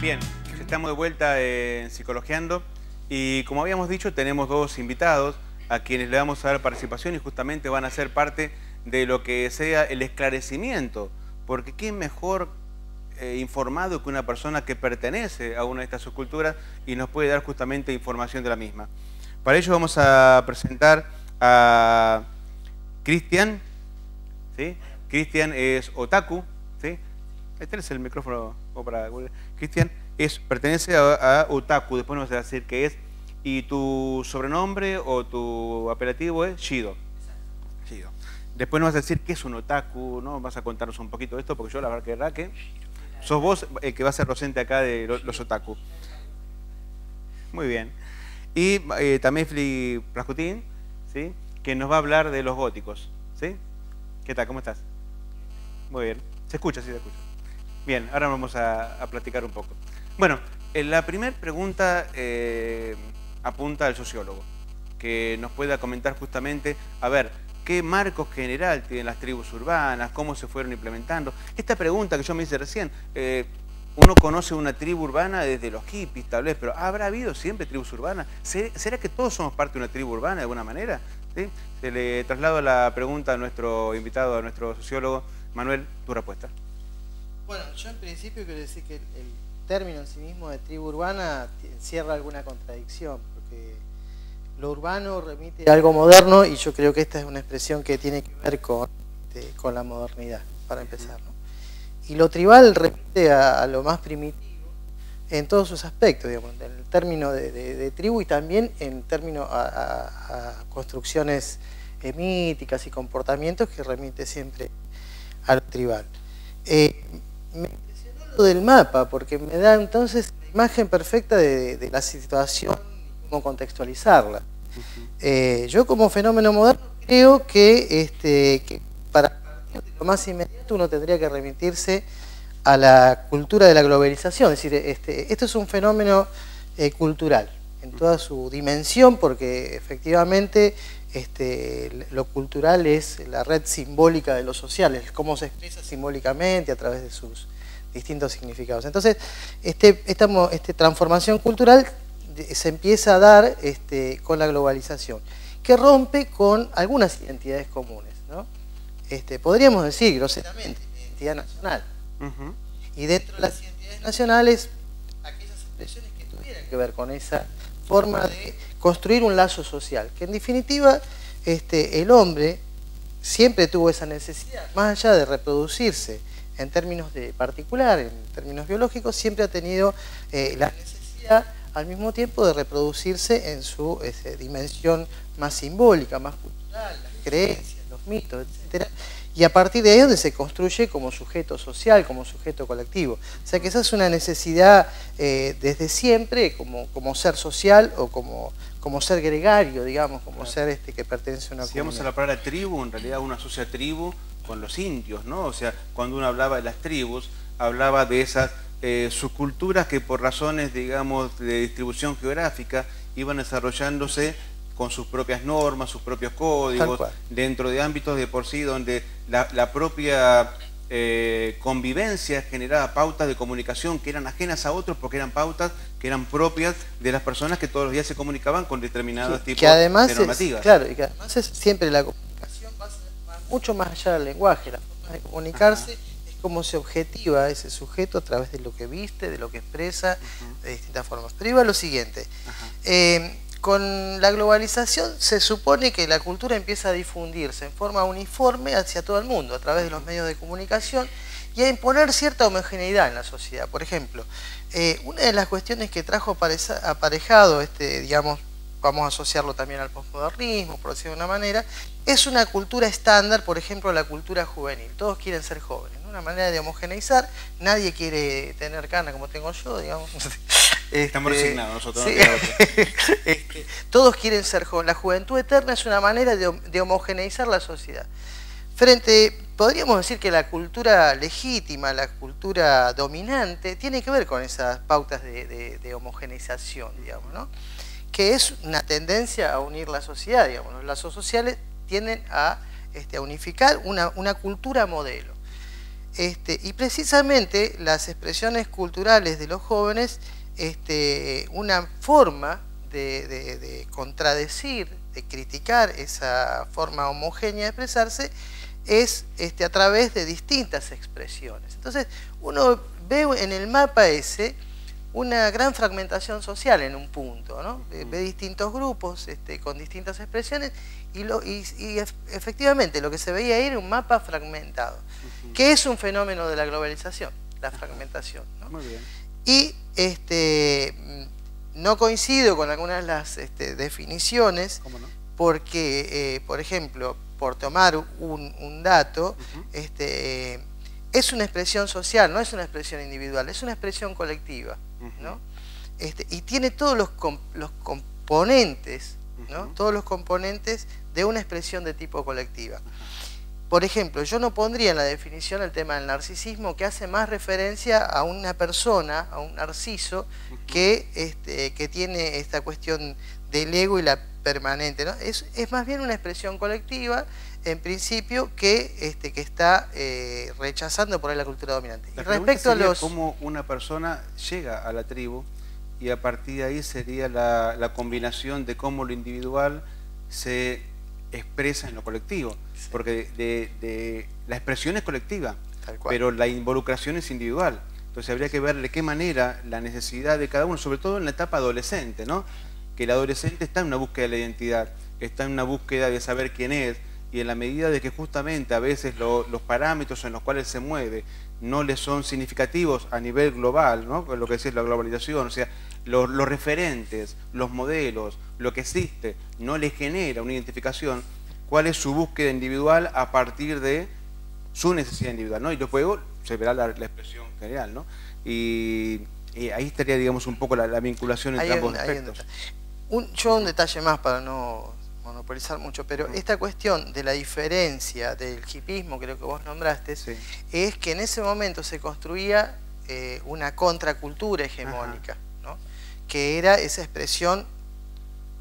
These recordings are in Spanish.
Bien, estamos de vuelta en Psicologiando y como habíamos dicho tenemos dos invitados a quienes le vamos a dar participación y justamente van a ser parte de lo que sea el esclarecimiento, porque ¿quién mejor informado que una persona que pertenece a una de estas subculturas y nos puede dar justamente información de la misma? Para ello vamos a presentar a Cristian, ¿sí? Cristian es otaku, ¿sí? Este es el micrófono para Cristian, pertenece a otaku, después nos vas a decir qué es, y tu sobrenombre o tu apelativo es Shido. Shido. Después nos vas a decir qué es un otaku, ¿no? Vas a contarnos un poquito de esto, porque yo la verdad que sos vos el que va a ser docente acá de los otaku. Muy bien. Y también Fli Plascutín, ¿sí? Que nos va a hablar de los góticos, ¿sí? ¿Qué tal? ¿Cómo estás? Muy bien. Se escucha, sí se escucha. Bien, ahora vamos a platicar un poco. Bueno, la primera pregunta apunta al sociólogo, que nos pueda comentar justamente, a ver, ¿qué marco general tienen las tribus urbanas? ¿Cómo se fueron implementando? Esta pregunta que yo me hice recién, uno conoce una tribu urbana desde los hippies, tal vez, pero ¿habrá habido siempre tribus urbanas? ¿Será que todos somos parte de una tribu urbana de alguna manera? ¿Sí? Se le traslado la pregunta a nuestro invitado, a nuestro sociólogo. Manuel, tu respuesta. Bueno, yo en principio quiero decir que el término en sí mismo de tribu urbana encierra alguna contradicción, porque lo urbano remite a algo moderno y yo creo que esta es una expresión que tiene que ver con la modernidad, para empezar, ¿no? Y lo tribal remite a lo más primitivo en todos sus aspectos, digamos, en el término de tribu y también en términos a construcciones míticas y comportamientos que remite siempre a lo tribal. Me impresionó lo del mapa, porque me da entonces la imagen perfecta de la situación y cómo contextualizarla. Yo como fenómeno moderno creo que para partir de lo más inmediato uno tendría que remitirse a la cultura de la globalización. Es decir, esto es un fenómeno cultural en toda su dimensión, porque efectivamente lo cultural es la red simbólica de lo social, es cómo se expresa simbólicamente a través de sus distintos significados. Entonces, esta transformación cultural se empieza a dar con la globalización, que rompe con algunas identidades comunes, ¿no? Podríamos decir groseramente, identidad nacional. Y dentro de las identidades nacionales, aquellas expresiones que tuvieran que ver con esa forma de construir un lazo social, que en definitiva el hombre siempre tuvo esa necesidad, más allá de reproducirse en términos particular, en términos biológicos, siempre ha tenido la necesidad al mismo tiempo de reproducirse en su dimensión más simbólica, más cultural, las creencias, los mitos, etc. Y a partir de ahí es donde se construye como sujeto social, como sujeto colectivo. O sea que esa es una necesidad desde siempre como ser social o como ser gregario, digamos, como ser que pertenece a una comunidad. Si vamos a la palabra tribu, en realidad uno asocia tribu con los indios, ¿no? O sea, cuando uno hablaba de las tribus, hablaba de esas subculturas que por razones, digamos, de distribución geográfica iban desarrollándose con sus propias normas, sus propios códigos, dentro de ámbitos de por sí donde la propia convivencia generaba pautas de comunicación que eran ajenas a otros porque eran pautas que eran propias de las personas que todos los días se comunicaban con determinados tipos de normativas. Claro, y que además es siempre la comunicación va mucho más allá del lenguaje, la forma de comunicarse es cómo se objetiva a ese sujeto a través de lo que viste, de lo que expresa, de distintas formas. Pero iba a lo siguiente. Con la globalización se supone que la cultura empieza a difundirse en forma uniforme hacia todo el mundo, a través de los medios de comunicación, y a imponer cierta homogeneidad en la sociedad. Por ejemplo, una de las cuestiones que trajo aparejado, digamos, vamos a asociarlo también al posmodernismo, por decirlo de una manera, es una cultura estándar, por ejemplo, la cultura juvenil. Todos quieren ser jóvenes, ¿no? Una manera de homogeneizar, nadie quiere tener cana como tengo yo, digamos. Estamos resignados nosotros. Sí. ¿No? Todos quieren ser jóvenes. La juventud eterna es una manera de homogeneizar la sociedad. Podríamos decir que la cultura legítima, la cultura dominante, tiene que ver con esas pautas de homogeneización, digamos, ¿no? Que es una tendencia a unir la sociedad, digamos. Los lazos sociales tienden a unificar una cultura modelo. Y precisamente las expresiones culturales de los jóvenes, una forma de contradecir, de criticar esa forma homogénea de expresarse, es a través de distintas expresiones. Entonces, uno ve en el mapa ese una gran fragmentación social en un punto, ¿no? Ve distintos grupos con distintas expresiones y efectivamente lo que se veía ahí era un mapa fragmentado, que es un fenómeno de la globalización, la fragmentación, ¿no? Muy bien. Y no coincido con algunas de las definiciones. ¿Cómo no? Porque, por ejemplo, por tomar un dato, es una expresión social, no es una expresión individual, es una expresión colectiva, ¿no? Y tiene todos los componentes, ¿no? Todos los componentes de una expresión de tipo colectiva. Por ejemplo, yo no pondría en la definición el tema del narcisismo, que hace más referencia a una persona, a un narciso, que tiene esta cuestión del ego y la permanente, ¿no? Es más bien una expresión colectiva, en principio, que está rechazando por ahí la cultura dominante. La y respecto a los... cómo una persona llega a la tribu, y a partir de ahí sería la combinación de cómo lo individual se expresa en lo colectivo. Sí. Porque la expresión es colectiva, pero la involucración es individual. Entonces habría que ver de qué manera la necesidad de cada uno, sobre todo en la etapa adolescente, ¿no? Que el adolescente está en una búsqueda de la identidad, está en una búsqueda de saber quién es, y en la medida de que justamente a veces los parámetros en los cuales se mueve no le son significativos a nivel global, ¿no? Lo que es la globalización, o sea, los referentes, los modelos, lo que existe, no le genera una identificación, cuál es su búsqueda individual a partir de su necesidad individual, ¿no? Y luego se verá la expresión general, ¿no? Y ahí estaría, digamos, un poco la vinculación entre ambos aspectos. Yo un detalle más para no monopolizar mucho, pero esta cuestión de la diferencia del hipismo, creo que vos nombraste, sí, es que en ese momento se construía una contracultura hegemónica, ¿no? Que era esa expresión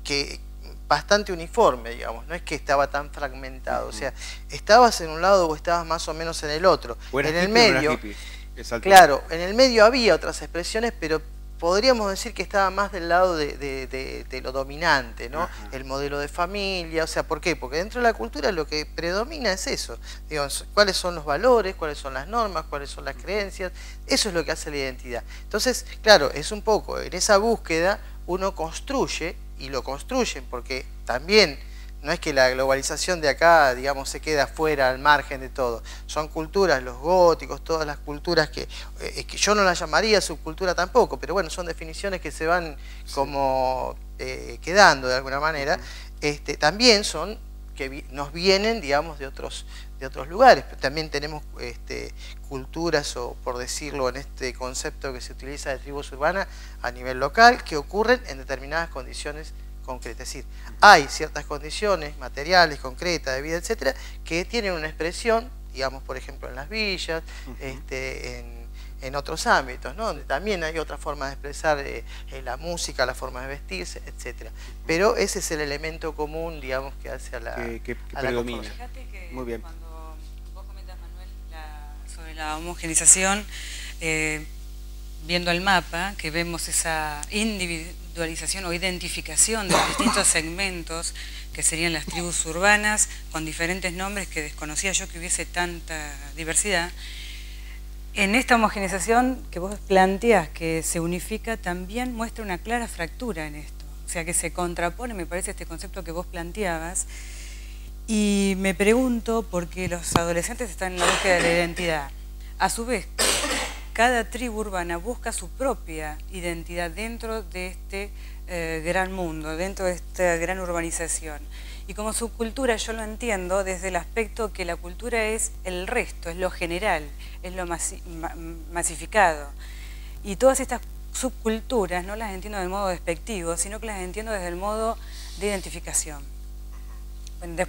que bastante uniforme, digamos, no es que estaba tan fragmentado, o sea, estabas en un lado o estabas más o menos en el otro. En el medio, claro, en el medio había otras expresiones, pero podríamos decir que estaba más del lado de lo dominante, ¿no? El modelo de familia, o sea, ¿por qué? Porque dentro de la cultura lo que predomina es eso, digamos, cuáles son los valores, cuáles son las normas, cuáles son las creencias, eso es lo que hace la identidad. Entonces, claro, es un poco, en esa búsqueda uno construye, y lo construyen, porque también no es que la globalización de acá, digamos, se queda fuera, al margen de todo. Son culturas, los góticos, todas las culturas que yo no las llamaría subcultura tampoco, pero bueno, son definiciones que se van como quedando de alguna manera. También son que nos vienen, digamos, de otros lugares. También tenemos culturas, o por decirlo en este concepto que se utiliza de tribus urbanas a nivel local, que ocurren en determinadas condiciones concretas. Es decir, hay ciertas condiciones materiales, concretas, de vida, etcétera, que tienen una expresión, digamos, por ejemplo, en las villas, en otros ámbitos, ¿no? Donde también hay otra forma de expresar la música, la forma de vestirse, etcétera. Pero ese es el elemento común, digamos, que hace a la que predomina. Fíjate que muy bien. Cuando vos comentas, Manuel, sobre la homogenización, viendo el mapa, que vemos esa individualización o identificación de los distintos segmentos que serían las tribus urbanas, con diferentes nombres que desconocía yo que hubiese tanta diversidad. En esta homogenización que vos planteás, que se unifica, también muestra una clara fractura en esto. O sea, que se contrapone, me parece, este concepto que vos planteabas. Y me pregunto, porque los adolescentes están en la búsqueda de la identidad. A su vez, cada tribu urbana busca su propia identidad dentro de este gran mundo, dentro de esta gran urbanización. Y como subcultura yo lo entiendo desde el aspecto que la cultura es el resto, es lo general, es lo masificado. Y todas estas subculturas no las entiendo de modo despectivo, sino que las entiendo desde el modo de identificación. Después